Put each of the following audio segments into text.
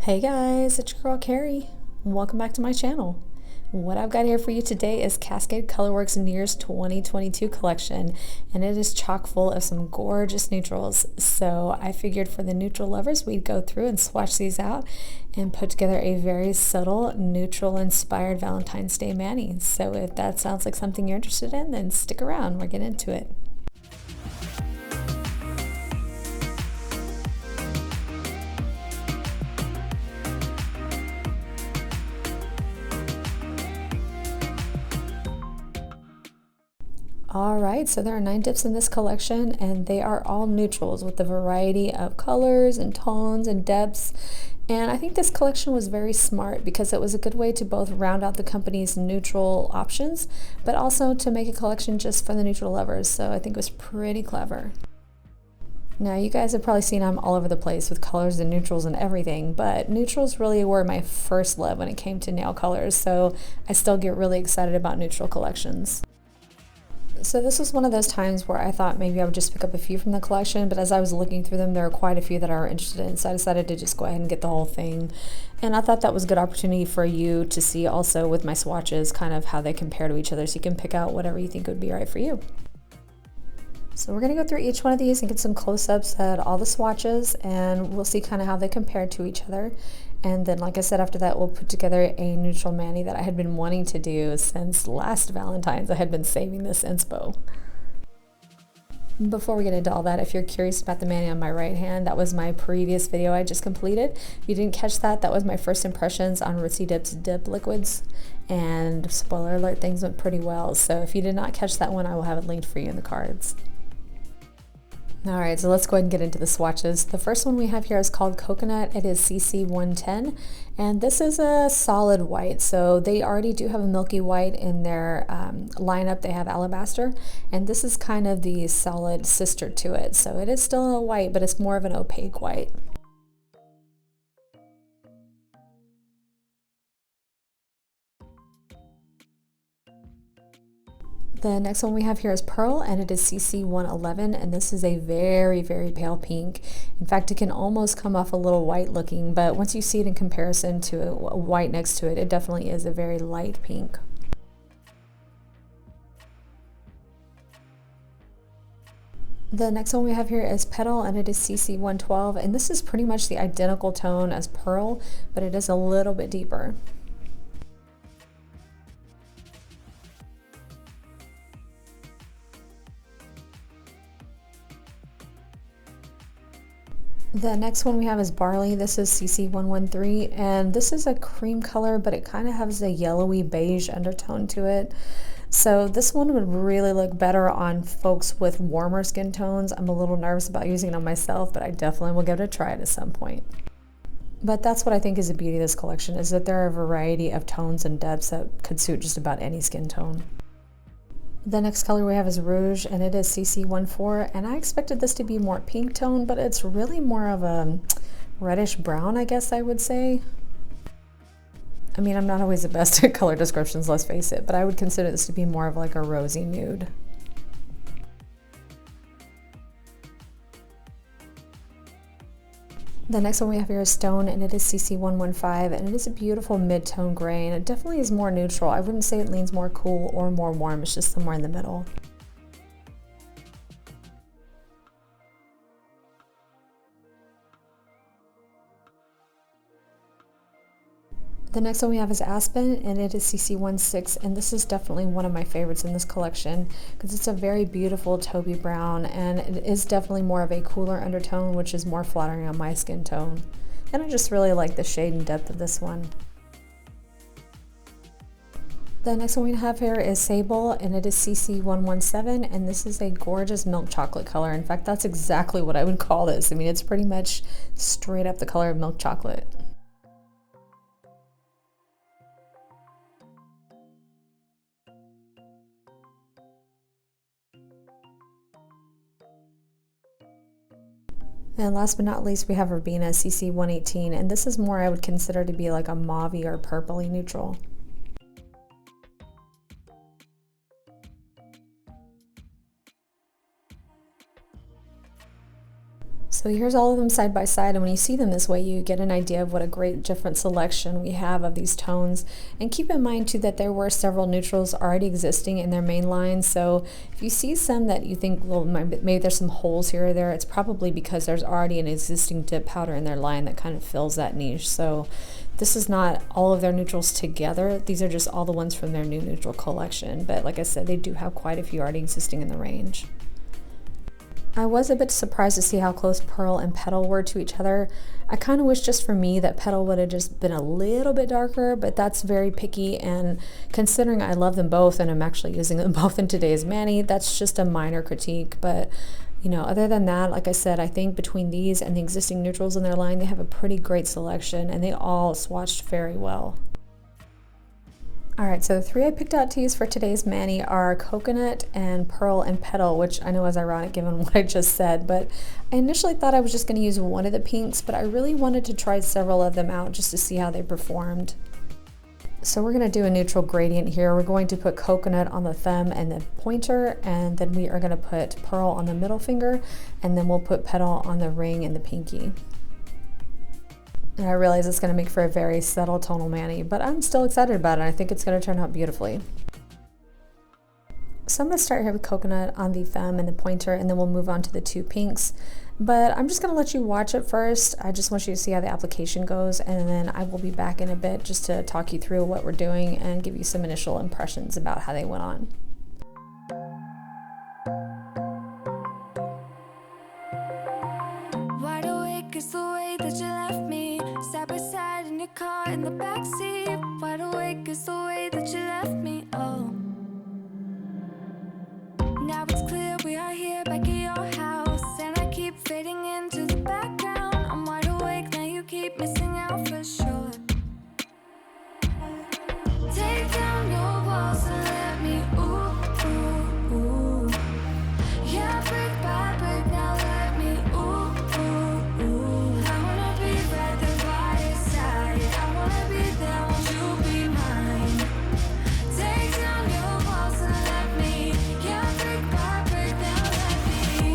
Hey guys, it's your girl Carrie. Welcome back to my channel. What I've got here for you today is Cascade Color Works New Year's 2022 collection, and it is chock full of some gorgeous neutrals. So I figured for the neutral lovers, we'd go through and swatch these out and put together a very subtle neutral inspired Valentine's Day mani. So if that sounds like something you're interested in, then stick around, we're getting into it. Alright, so there are 9 dips in this collection, and they are all neutrals with a variety of colors and tones and depths. And I think this collection was very smart because it was a good way to both round out the company's neutral options, but also to make a collection just for the neutral lovers. So I think it was pretty clever. Now, you guys have probably seen I'm all over the place with colors and neutrals and everything, but neutrals really were my first love when it came to nail colors, so I still get really excited about neutral collections. So this was one of those times where I thought maybe I would just pick up a few from the collection, but as I was looking through them, there were quite a few that I were interested in, so I decided to just go ahead and get the whole thing. And I thought that was a good opportunity for you to see also with my swatches kind of how they compare to each other, so you can pick out whatever you think would be right for you. So we're going to go through each one of these and get some close-ups at all the swatches, and we'll see kind of how they compare to each other. And then, like I said, after that, we'll put together a neutral mani that I had been wanting to do since last Valentine's. I had been saving this inspo. Before we get into all that, if you're curious about the mani on my right hand, that was my previous video I just completed. If you didn't catch that, that was my first impressions on Ritzy Dip's dip liquids. And spoiler alert, things went pretty well. So if you did not catch that one, I will have it linked for you in the cards. Alright, so let's go ahead and get into the swatches. The first one we have here is called Coconut. It is CC 110, and this is a solid white. So they already do have a milky white in their lineup. They have Alabaster, and this is kind of the solid sister to it. So it is still a white, but it's more of an opaque white. The next one we have here is Pearl, and it is CC 111, and this is a very, very pale pink. In fact, it can almost come off a little white looking, but once you see it in comparison to a white next to it, it definitely is a very light pink. The next one we have here is Petal, and it is CC 112, and this is pretty much the identical tone as Pearl, but it is a little bit deeper. The next one we have is Barley. This is CC 113, and this is a cream color, but it kind of has a yellowy beige undertone to it. So this one would really look better on folks with warmer skin tones. I'm a little nervous about using it on myself, but I definitely will give it a try at some point. But that's what I think is the beauty of this collection, is that there are a variety of tones and depths that could suit just about any skin tone. The next color we have is Rouge, and it is CC 14, and I expected this to be more pink tone, but it's really more of a reddish brown, I guess I would say. I mean, I'm not always the best at color descriptions, let's face it, but I would consider this to be more of like a rosy nude. The next one we have here is Stone, and it is CC 115, and it is a beautiful mid-tone gray, and it definitely is more neutral. I wouldn't say it leans more cool or more warm, it's just somewhere in the middle. The next one we have is Aspen, and it is CC 16, and this is definitely one of my favorites in this collection because it's a very beautiful taupey brown, and it is definitely more of a cooler undertone, which is more flattering on my skin tone. And I just really like the shade and depth of this one. The next one we have here is Sable, and it is CC 117, and this is a gorgeous milk chocolate color. In fact, that's exactly what I would call this. I mean, it's pretty much straight up the color of milk chocolate. And last but not least, we have Rubina CC 118, and this is more I would consider to be like a mauve or purpley neutral. So here's all of them side by side, and when you see them this way, you get an idea of what a great different selection we have of these tones. And keep in mind too that there were several neutrals already existing in their main line, so if you see some that you think, well, maybe there's some holes here or there, it's probably because there's already an existing dip powder in their line that kind of fills that niche. So this is not all of their neutrals together, these are just all the ones from their new neutral collection, but like I said, they do have quite a few already existing in the range. I was a bit surprised to see how close Pearl and Petal were to each other. I kind of wish just for me that Petal would have just been a little bit darker, but that's very picky, and considering I love them both and I'm actually using them both in today's mani, that's just a minor critique. But you know, other than that, like I said, I think between these and the existing neutrals in their line, they have a pretty great selection and they all swatched very well. Alright, so the three I picked out to use for today's mani are Coconut and Pearl and Petal, which I know is ironic given what I just said, but I initially thought I was just going to use one of the pinks, but I really wanted to try several of them out just to see how they performed. So we're going to do a neutral gradient here. We're going to put Coconut on the thumb and the pointer, and then we are going to put Pearl on the middle finger, and then we'll put Petal on the ring and the pinky. And I realize it's going to make for a very subtle tonal mani, but I'm still excited about it. I think it's going to turn out beautifully. So I'm going to start here with Coconut on the thumb and the pointer, and then we'll move on to the two pinks. But I'm just going to let you watch it first. I just want you to see how the application goes, and then I will be back in a bit just to talk you through what we're doing and give you some initial impressions about how they went on. Wide awake is the way that you left me, side by side in your car in the backseat. Wide awake is the way that you left me, oh. Now it's clear we are here back at your house, and I keep fading into the background. I'm wide awake, now you keep missing out for sure. Take down your walls and let me, ooh, ooh, ooh. Yeah, brick by brick, now let me, ooh, ooh, ooh. I wanna be right there by your side, I wanna be there, won't you be mine? Take down your walls and let me, yeah, brick by brick, now let me,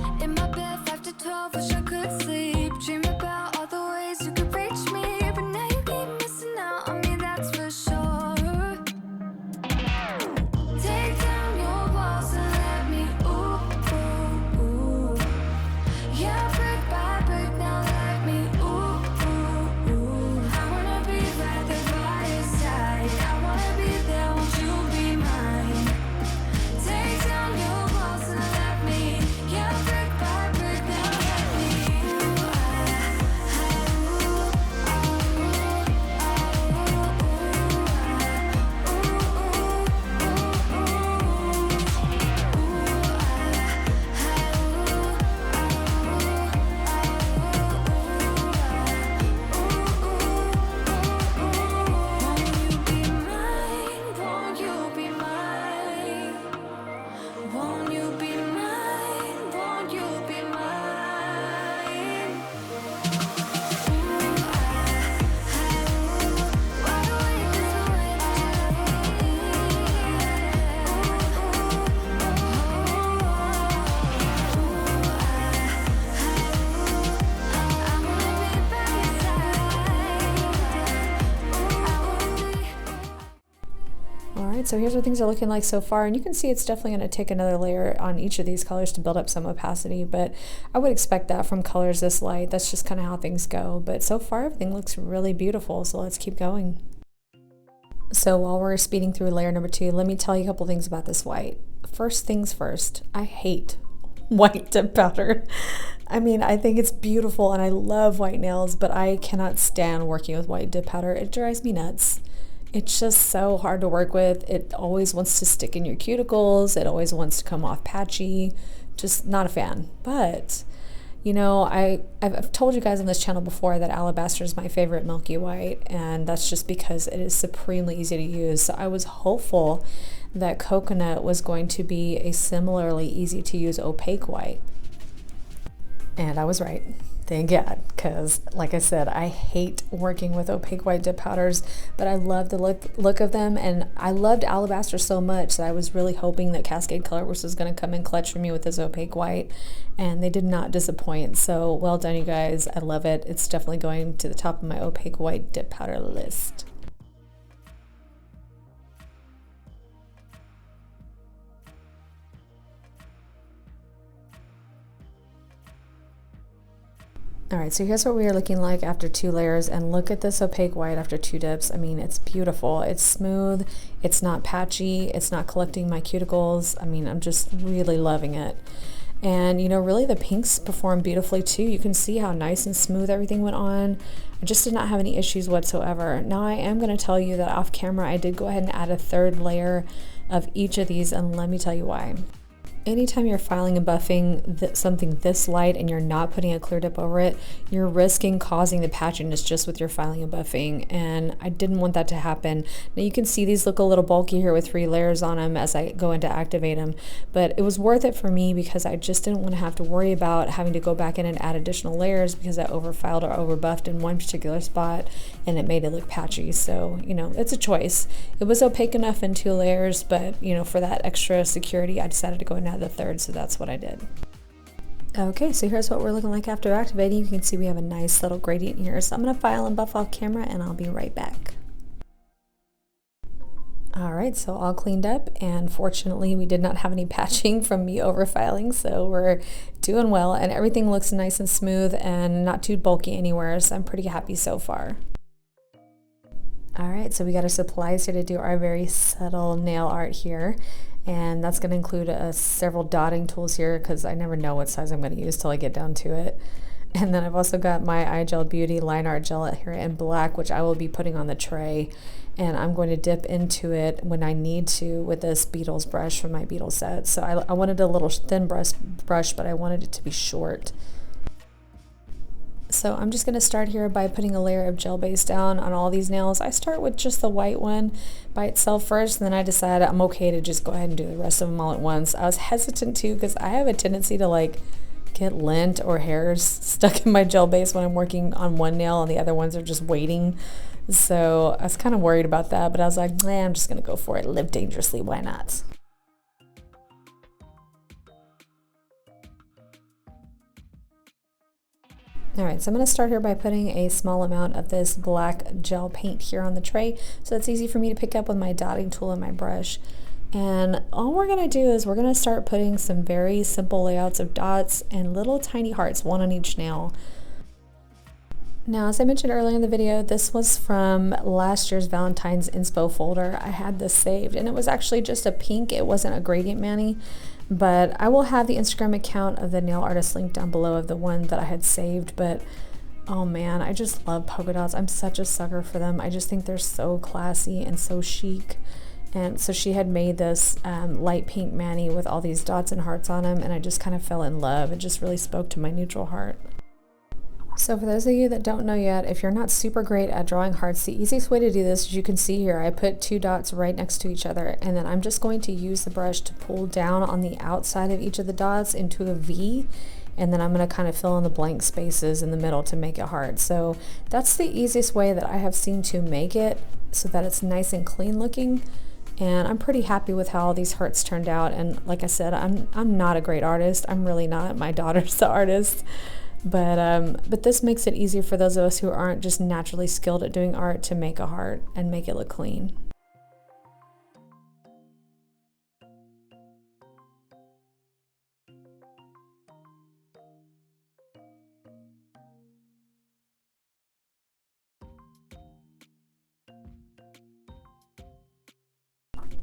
ooh, in my bed 5 to 12, wish I could sleep. Dream about all the ways you could reach me, but now you keep missing out on me, that's for sure. Take down your walls and let me, ooh, ooh, ooh. Yeah, brick by brick, now let me, ooh, ooh, ooh. I wanna be right there by your side, I wanna be there, won't you be mine? Take down your walls and let me, yeah, brick by brick, now let me, ooh, won't you be mine? Won't you be mine? Won't you be mine? Wide awake is the way that you I wanna be by your side. Alright, so here's what things are looking like so far, and you can see it's definitely going to take another layer on each of these colors to build up some opacity, but I would expect that from colors this light. That's just kind of how things go, but so far everything looks really beautiful, so let's keep going. So while we're speeding through layer number 2, let me tell you a couple things about this white. First things first, I hate white dip powder. I mean, I think it's beautiful and I love white nails, but I cannot stand working with white dip powder. It drives me nuts. It's just so hard to work with. It always wants to stick in your cuticles. It always wants to come off patchy. Just not a fan. But, you know, I've told you guys on this channel before that Alabaster is my favorite milky white, and that's just because it is supremely easy to use. So I was hopeful that Coconut was going to be a similarly easy to use opaque white. And I was right. Thank God, because like I said, I hate working with opaque white dip powders, but I love the look of them, and I loved Alabaster so much that I was really hoping that Cascade Color Works was going to come in clutch for me with this opaque white, and they did not disappoint. So well done, you guys. I love it. It's definitely going to the top of my opaque white dip powder list. Alright, so here's what we are looking like after 2 layers, and look at this opaque white after 2 dips. I mean, it's beautiful. It's smooth, it's not patchy, it's not collecting my cuticles. I mean, I'm just really loving it. And you know, really the pinks perform beautifully too. You can see how nice and smooth everything went on. I just did not have any issues whatsoever. Now I am going to tell you that off camera I did go ahead and add a 3rd layer of each of these, and let me tell you why. Anytime you're filing and buffing something this light and you're not putting a clear dip over it, you're risking causing the patchiness just with your filing and buffing, and I didn't want that to happen. Now you can see these look a little bulky here with 3 layers on them as I go in to activate them, but it was worth it for me because I just didn't want to have to worry about having to go back in and add additional layers because I overfiled or overbuffed in one particular spot and it made it look patchy. So, you know, it's a choice. It was opaque enough in 2 layers, but you know, for that extra security, I decided to go in and add the 3rd, so that's what I did. Okay, so here's what we're looking like after activating. You can see we have a nice little gradient here. So I'm going to file and buff off camera and I'll be right back. Alright, so all cleaned up, and fortunately we did not have any patching from me overfiling, so we're doing well, and everything looks nice and smooth and not too bulky anywhere, so I'm pretty happy so far. Alright, so we got our supplies here to do our very subtle nail art here. And that's going to include several dotting tools here because I never know what size I'm going to use till I get down to it. And then I've also got my iGel Beauty line art gel here in black, which I will be putting on the tray, and I'm going to dip into it when I need to with this Beetles brush from my Beetles set. So I wanted a little thin brush, but I wanted it to be short. So I'm just going to start here by putting a layer of gel base down on all these nails. I start with just the white one by itself first, and then I decided I'm okay to just go ahead and do the rest of them all at once. I was hesitant too because I have a tendency to like get lint or hairs stuck in my gel base when I'm working on one nail and the other ones are just waiting. So I was kind of worried about that, but I was like, nah, I'm just going to go for it. Live dangerously, why not? Alright, so I'm going to start here by putting a small amount of this black gel paint here on the tray, so it's easy for me to pick up with my dotting tool and my brush. And all we're going to do is we're going to start putting some very simple layouts of dots and little tiny hearts, one on each nail. Now, as I mentioned earlier in the video, this was from last year's Valentine's inspo folder. I had this saved, and it was actually just a pink. It wasn't a gradient mani. But I will have the Instagram account of the nail artist linked down below of the one that I had saved. But oh man, I just love polka dots. I'm such a sucker for them. I just think they're so classy and so chic. And so she had made this light pink mani with all these dots and hearts on them, and I just kind of fell in love. It just really spoke to my neutral heart. So for those of you that don't know yet, if you're not super great at drawing hearts, the easiest way to do this, as you can see here, I put 2 dots right next to each other, and then I'm just going to use the brush to pull down on the outside of each of the dots into a V, and then I'm going to kind of fill in the blank spaces in the middle to make it heart. So that's the easiest way that I have seen to make it so that it's nice and clean looking. And I'm pretty happy with how all these hearts turned out, and like I said, I'm not a great artist. I'm really not. My daughter's the artist. But this makes it easier for those of us who aren't just naturally skilled at doing art to make a heart and make it look clean.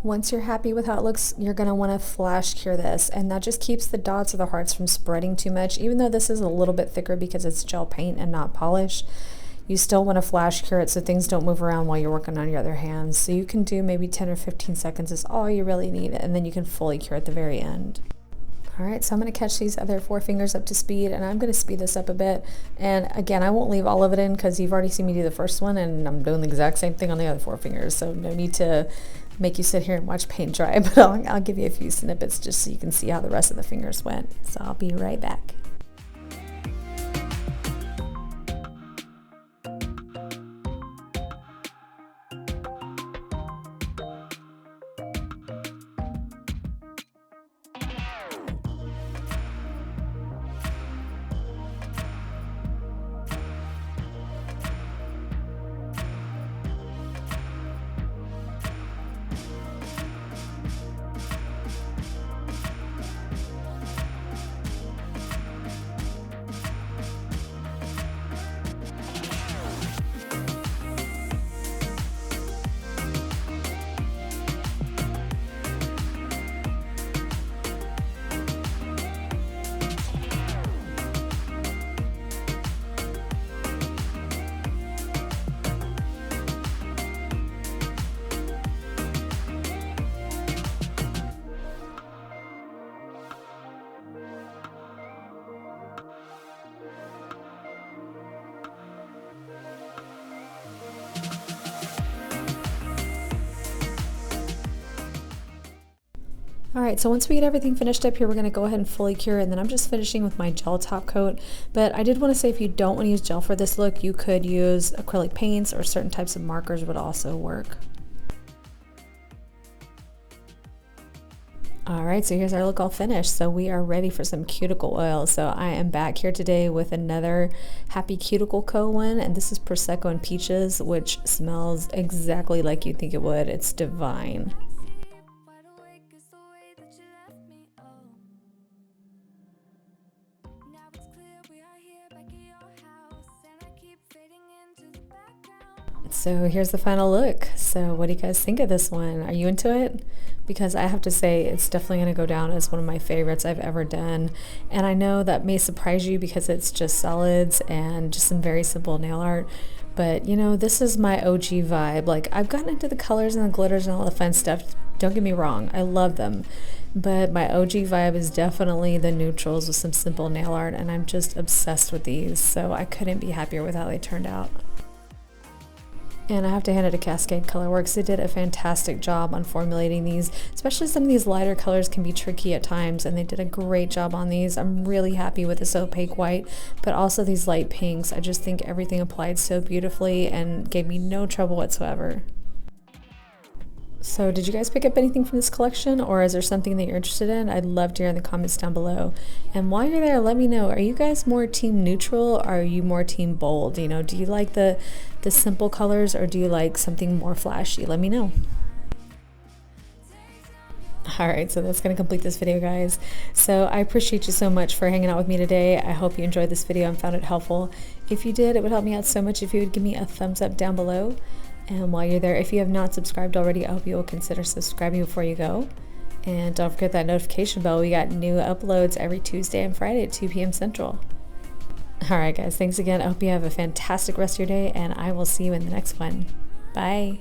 Once you're happy with how it looks, you're going to want to flash cure this, and that just keeps the dots of the hearts from spreading too much. Even though this is a little bit thicker because it's gel paint and not polish, you still want to flash cure it so things don't move around while you're working on your other hands. So you can do maybe 10 or 15 seconds is all you really need, and then you can fully cure at the very end. Alright, so I'm going to catch these other 4 fingers up to speed, and I'm going to speed this up a bit. And again, I won't leave all of it in because you've already seen me do the first one, and I'm doing the exact same thing on the other 4 fingers, so no need to make you sit here and watch paint dry, but I'll give you a few snippets just so you can see how the rest of the fingers went. So I'll be right back. Alright, so once we get everything finished up here, we're going to go ahead and fully cure, and then I'm just finishing with my gel top coat. But I did want to say, if you don't want to use gel for this look, you could use acrylic paints, or certain types of markers would also work. Alright, so here's our look all finished. So we are ready for some cuticle oil. So I am back here today with another Happy Cuticle Co. one, and this is Prosecco and Peaches, which smells exactly like you'd think it would. It's divine. So here's the final look. So what do you guys think of this one? Are you into it? Because I have to say, it's definitely going to go down as one of my favorites I've ever done. And I know that may surprise you because it's just solids and just some very simple nail art. But you know, this is my OG vibe. Like, I've gotten into the colors and the glitters and all the fun stuff. Don't get me wrong, I love them. But my OG vibe is definitely the neutrals with some simple nail art, and I'm just obsessed with these. So I couldn't be happier with how they turned out. And I have to hand it to Cascade Color Works. They did a fantastic job on formulating these, especially some of these lighter colors can be tricky at times, and they did a great job on these. I'm really happy with this opaque white, but also these light pinks. I just think everything applied so beautifully and gave me no trouble whatsoever. So did you guys pick up anything from this collection, or is there something that you're interested in? I'd love to hear in the comments down below. And while you're there, let me know, are you guys more team neutral, or are you more team bold? You know, do you like the simple colors, or do you like something more flashy? Let me know. Alright, so that's going to complete this video, guys. So I appreciate you so much for hanging out with me today. I hope you enjoyed this video and found it helpful. If you did, it would help me out so much if you would give me a thumbs up down below. And while you're there, if you have not subscribed already, I hope you will consider subscribing before you go. And don't forget that notification bell. We got new uploads every Tuesday and Friday at 2 p.m. Central. Alright guys, thanks again. I hope you have a fantastic rest of your day, and I will see you in the next one. Bye!